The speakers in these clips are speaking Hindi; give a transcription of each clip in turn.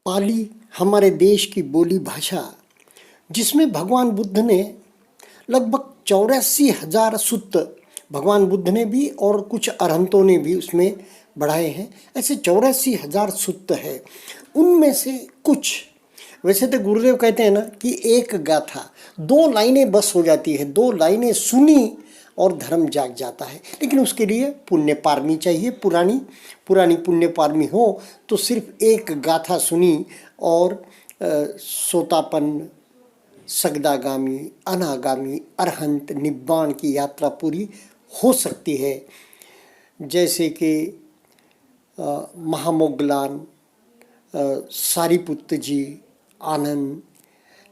पाली हमारे देश की बोली भाषा, जिसमें भगवान बुद्ध ने लगभग 84,000 सूत्र, भगवान बुद्ध ने भी और कुछ अरहंतों ने भी उसमें बढ़ाए हैं। ऐसे 84,000 सूत्र है। उनमें से कुछ, वैसे तो गुरुदेव कहते हैं ना कि एक गाथा 2 लाइनें बस हो जाती है, 2 लाइनें सुनी और धर्म जाग जाता है। लेकिन उसके लिए पुण्य पारमी चाहिए, पुरानी पुण्य पारमी हो तो सिर्फ एक गाथा सुनी और सोतापन, सगदागामी, अनागामी, अरहंत, निब्बाण की यात्रा पूरी हो सकती है। जैसे कि महामोगलान, सारिपुत्र जी, आनंद,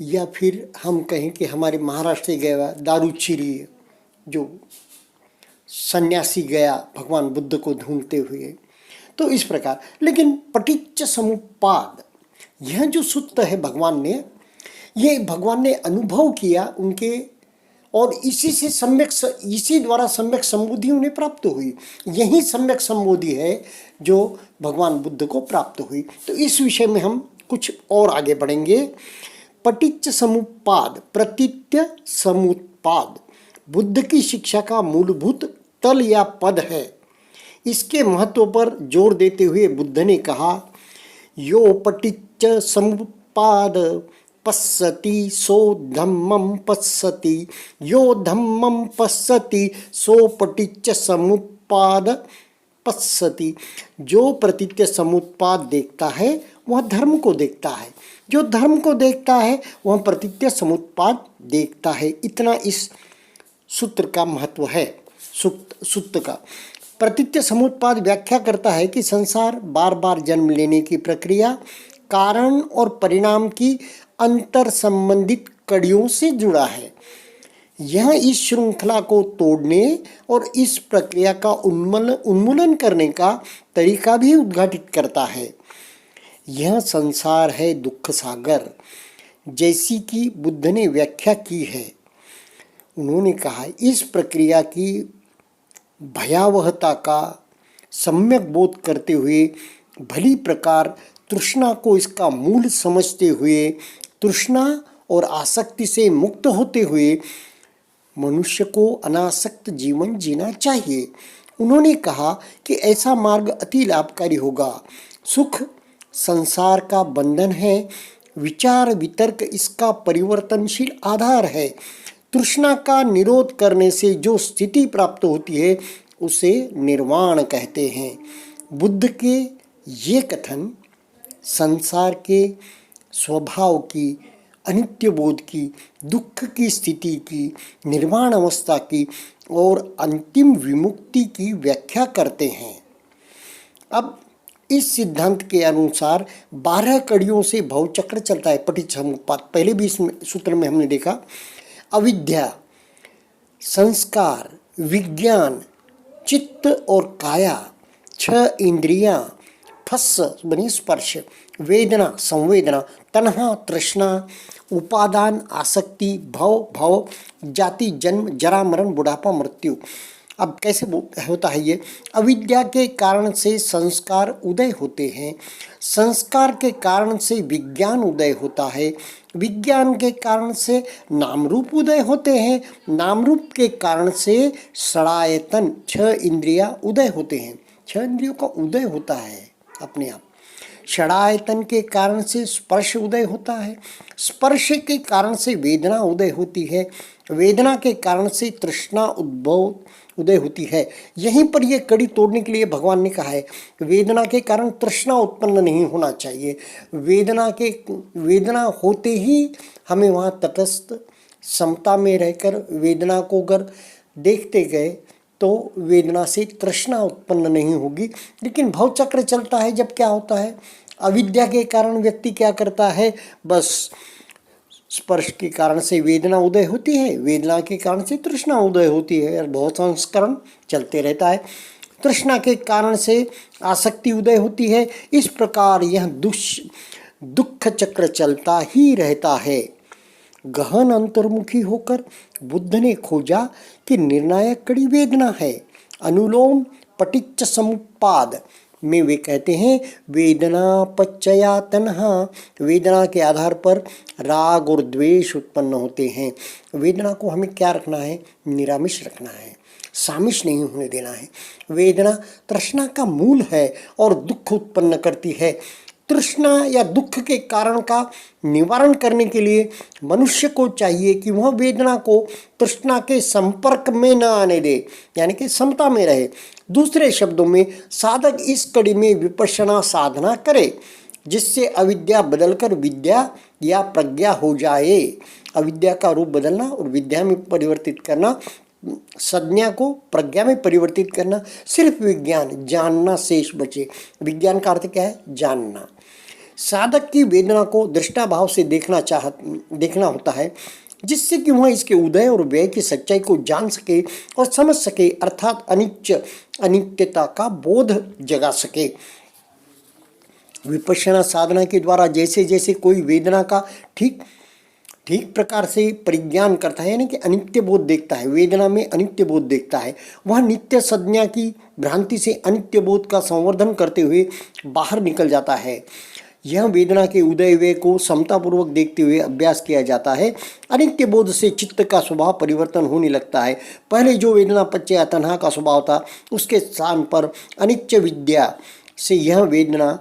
या फिर हम कहें कि हमारे महाराष्ट्र गया दारूचिरी, जो सन्यासी गया भगवान बुद्ध को ढूंढते हुए। तो इस प्रकार, लेकिन पटिच्च समुप्पाद, यह जो सूत्र है भगवान ने अनुभव किया उनके, और इसी द्वारा सम्यक संबोधि उन्हें प्राप्त हुई। यही सम्यक संबोधि है जो भगवान बुद्ध को प्राप्त हुई। तो इस विषय में हम कुछ और आगे बढ़ेंगे। पटिच्च समुप्पाद, प्रतीत्य समुत्पाद बुद्ध की शिक्षा का मूलभूत तल या पद है। इसके महत्व पर जोर देते हुए बुद्ध ने कहा, यो पटिच्च समुत्पाद पश्यति सो धम्मं पश्यति, यो धम्मं पश्यति सो पटिच्च समुत्पाद पश्यति। जो प्रतीत्य समुत्पाद देखता है वह धर्म को देखता है, जो धर्म को देखता है वह प्रतीत्य समुत्पाद देखता है। इतना इस सूत्र का महत्व है। सूत्र का प्रतीत्य समुत्पाद व्याख्या करता है कि संसार बार बार जन्म लेने की प्रक्रिया कारण और परिणाम की अंतर संबंधित कड़ियों से जुड़ा है। यह इस श्रृंखला को तोड़ने और इस प्रक्रिया का उन्मूलन करने का तरीका भी उद्घाटित करता है। यह संसार है दुख सागर, जैसी कि बुद्ध ने व्याख्या की है। उन्होंने कहा, इस प्रक्रिया की भयावहता का सम्यक बोध करते हुए, भली प्रकार तृष्णा को इसका मूल समझते हुए, तृष्णा और आसक्ति से मुक्त होते हुए मनुष्य को अनासक्त जीवन जीना चाहिए। उन्होंने कहा कि ऐसा मार्ग अति लाभकारी होगा। सुख संसार का बंधन है, विचार वितर्क इसका परिवर्तनशील आधार है। तृष्णा का निरोध करने से जो स्थिति प्राप्त होती है उसे निर्वाण कहते हैं। बुद्ध के ये कथन संसार के स्वभाव की, अनित्य बोध की, दुख की स्थिति की, निर्वाण अवस्था की और अंतिम विमुक्ति की व्याख्या करते हैं। अब इस सिद्धांत के अनुसार 12 कड़ियों से भवचक्र चलता है। पटिच्च समुप्पाद पहले भी इस सूत्र में हमने देखा। अविद्या, संस्कार, विज्ञान, चित्त और काया, 6 इंद्रियां, ठस्स बनी स्पर्श, वेदना संवेदना, तन्हा तृष्णा, उपादान आसक्ति, भव, जाति जन्म जरा मरण बुढ़ापा मृत्यु। अब कैसे होता है ये? अविद्या के कारण से संस्कार उदय होते हैं, संस्कार के कारण से विज्ञान उदय होता है, विज्ञान के कारण से नाम रूप उदय होते हैं, नाम रूप के कारण से षडायतन 6 इंद्रियां उदय होते हैं। 6 इंद्रियों का उदय होता है अपने आप। षडायतन के कारण से स्पर्श उदय होता है, स्पर्श के कारण से वेदना उदय होती है, वेदना के कारण से तृष्णा उदय होती है। यहीं पर यह कड़ी तोड़ने के लिए भगवान ने कहा है, वेदना के कारण तृष्णा उत्पन्न नहीं होना चाहिए। वेदना होते ही हमें वहाँ तटस्थ समता में रहकर वेदना को अगर देखते गए तो वेदना से तृष्णा उत्पन्न नहीं होगी। लेकिन भवचक्र चलता है जब क्या होता है? अविद्या के कारण व्यक्ति क्या करता है? बस स्पर्श के कारण से वेदना उदय होती है, वेदना के कारण से तृष्णा उदय होती है और बहुत संस्करण चलते रहता है। तृष्णा के कारण से आसक्ति उदय होती है। इस प्रकार यह दुख चक्र चलता ही रहता है। गहन अंतर्मुखी होकर बुद्ध ने खोजा कि निर्णायक कड़ी वेदना है। अनुलोम पटिच्च समुप्पाद में वे कहते हैं वेदना पच्चया तन्हा, वेदना के आधार पर राग और द्वेष उत्पन्न होते हैं। वेदना को हमें क्या रखना है? निरामिष रखना है, सामिष नहीं होने देना है। वेदना तृष्णा का मूल है और दुख उत्पन्न करती है। तृष्णा या दुख के कारण का निवारण करने के लिए मनुष्य को चाहिए कि वह वेदना को तृष्णा के संपर्क में न आने दे, यानी कि समता में रहे। दूसरे शब्दों में साधक इस कड़ी में विपश्यना साधना करे, जिससे अविद्या बदलकर विद्या या प्रज्ञा हो जाए। अविद्या का रूप बदलना और विद्या में परिवर्तित करना, संज्ञा को प्रज्ञा में परिवर्तित करना, सिर्फ विज्ञान जानना शेष बचे। विज्ञान का अर्थ क्या है? जानना। साधक की वेदना को दृष्टाभाव से देखना होता है, जिससे कि वह इसके उदय और व्यय की सच्चाई को जान सके और समझ सके, अर्थात अनित्यता का बोध जगा सके। विपश्यना साधना के द्वारा जैसे जैसे कोई वेदना का ठीक प्रकार से परिज्ञान करता है, यानी कि अनित्य बोध देखता है, वेदना में अनित्य बोध देखता है, वह नित्य संज्ञा की भ्रांति से अनित्य बोध का संवर्धन करते हुए बाहर निकल जाता है। यह वेदना के उदय व्यय को समतापूर्वक देखते हुए अभ्यास किया जाता है। अनित्य बोध से चित्त का स्वभाव परिवर्तन होने लगता है। पहले जो वेदना पच्चया तन्हा का स्वभाव था, उसके स्थान पर अनित्य विद्या से यह वेदना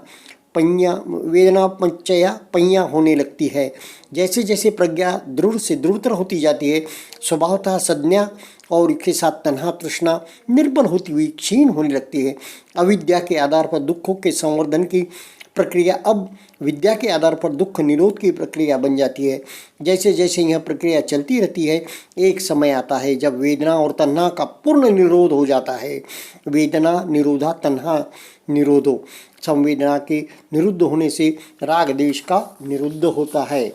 पच्चया पय्या होने लगती है। जैसे जैसे प्रज्ञा दृढ़ से दृढ़तर होती जाती है, स्वभावतः संज्ञा और इसके साथ तन्हा तृष्णा निर्बल होती हुई क्षीण होने लगती है। अविद्या के आधार पर दुखों के संवर्धन की प्रक्रिया अब विद्या के आधार पर दुख निरोध की प्रक्रिया बन जाती है। जैसे जैसे यह प्रक्रिया चलती रहती है, एक समय आता है जब वेदना और तन्हा का पूर्ण निरोध हो जाता है। वेदना निरोधा तन्हा निरोधो, संवेदना के निरुद्ध होने से राग द्वेष का निरुद्ध होता है।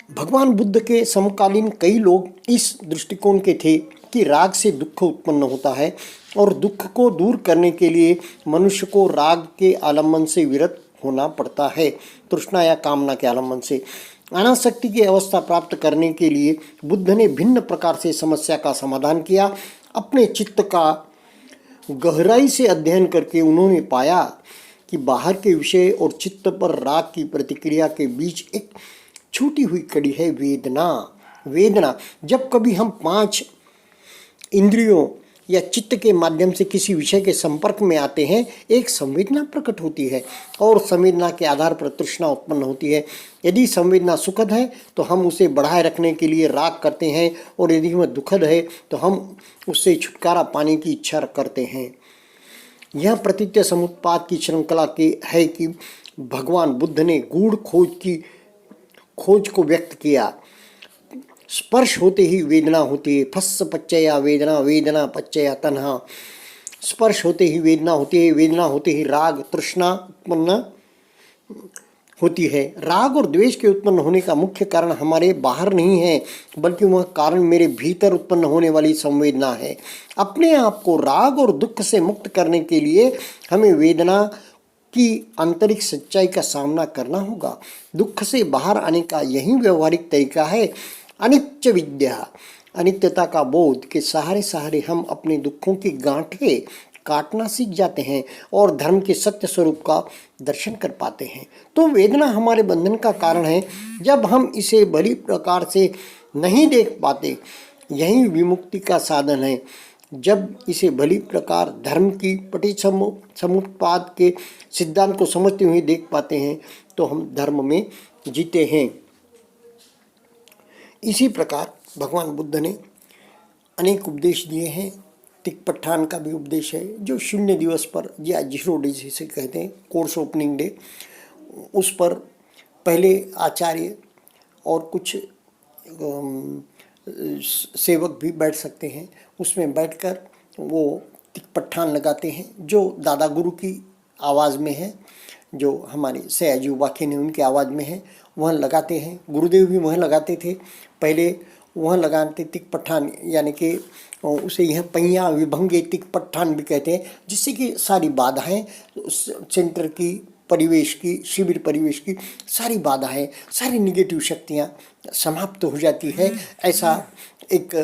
भगवान बुद्ध के समकालीन कई लोग इस दृष्टिकोण के थे कि राग से दुख उत्पन्न होता है और दुख को दूर करने के लिए मनुष्य को राग के आलम्बन से विरत होना पड़ता है, तृष्णा या कामना के आलम्बन से। अनासक्ति की अवस्था प्राप्त करने के लिए बुद्ध ने भिन्न प्रकार से समस्या का समाधान किया। अपने चित्त का गहराई से अध्ययन करके उन्होंने पाया कि बाहर के विषय और चित्त पर राग की प्रतिक्रिया के बीच एक छूटी हुई कड़ी है वेदना। जब कभी हम 5 इंद्रियों या चित्त के माध्यम से किसी विषय के संपर्क में आते हैं, एक संवेदना प्रकट होती है और संवेदना के आधार पर तृष्णा उत्पन्न होती है। यदि संवेदना सुखद है तो हम उसे बढ़ाए रखने के लिए राग करते हैं, और यदि वह दुखद है तो हम उससे छुटकारा पाने की इच्छा करते हैं। यह प्रतीत्य समुत्पाद की श्रृंखला की है कि भगवान बुद्ध ने गूढ़ खोज को व्यक्त किया। स्पर्श होते ही वेदना होती है, फस्स पच्चया वेदना, वेदना पच्चया तन्हा। स्पर्श होते ही वेदना होती है, वेदना होते ही राग तृष्णा उत्पन्न होती है। राग और द्वेष के उत्पन्न होने का मुख्य कारण हमारे बाहर नहीं है, बल्कि वह कारण मेरे भीतर उत्पन्न होने वाली संवेदना है। अपने आप को राग और दुख से मुक्त करने के लिए हमें वेदना की आंतरिक सच्चाई का सामना करना होगा। दुख से बाहर आने का यही व्यवहारिक तरीका है अनित्य विद्या, अनित्यता का बोध के सहारे हम अपने दुखों की गांठें काटना सीख जाते हैं और धर्म के सत्य स्वरूप का दर्शन कर पाते हैं। तो वेदना हमारे बंधन का कारण है। जब हम इसे भली प्रकार से नहीं देख पाते, यही विमुक्ति का साधन है। जब इसे भली प्रकार धर्म की समुत्पाद के सिद्धांत को समझते हुए देख पाते हैं, तो हम धर्म में जीते हैं। इसी प्रकार भगवान बुद्ध ने अनेक उपदेश दिए हैं। तिक्पठान का भी उपदेश है, जो 0 दिवस पर या 0 डे जिसे कहते हैं, कोर्स ओपनिंग डे, उस पर पहले आचार्य और कुछ सेवक भी बैठ सकते हैं। उसमें बैठकर वो तिक्पठान लगाते हैं, जो दादा गुरु की आवाज़ में है, जो हमारे सयाजी वाक्य ने उनकी आवाज़ में है, वह लगाते हैं। गुरुदेव भी वह लगाते थे। पहले वह लगाते तिक्पठान, यानी कि उसे यह पय्या विभंगे तिक्पठान भी कहते हैं, जिससे कि सारी बाधाएं सेंटर की, परिवेश की, शिविर परिवेश की सारी बाधाएं, सारी निगेटिव शक्तियां समाप्त हो जाती है। ऐसा एक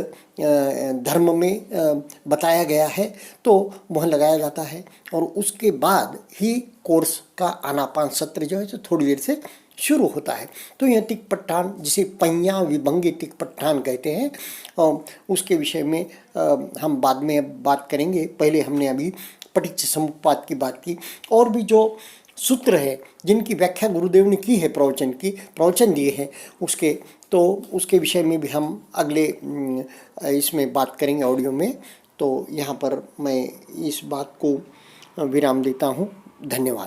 धर्म में बताया गया है तो वह लगाया जाता है, और उसके बाद ही कोर्स का आनापान सत्र जो है तो थोड़ी देर से शुरू होता है। तो यह तिक्पट्टान, जिसे पैया विभंगी तिक्पट्टान कहते हैं, और उसके विषय में हम बाद में अब बात करेंगे। पहले हमने अभी पटिच्च समुप्पाद की बात की, और भी जो सूत्र है जिनकी व्याख्या गुरुदेव ने की है, प्रवचन दिए हैं उसके, तो उसके विषय में भी हम अगले इसमें बात करेंगे ऑडियो में। तो यहाँ पर मैं इस बात को विराम देता हूँ। धन्यवाद।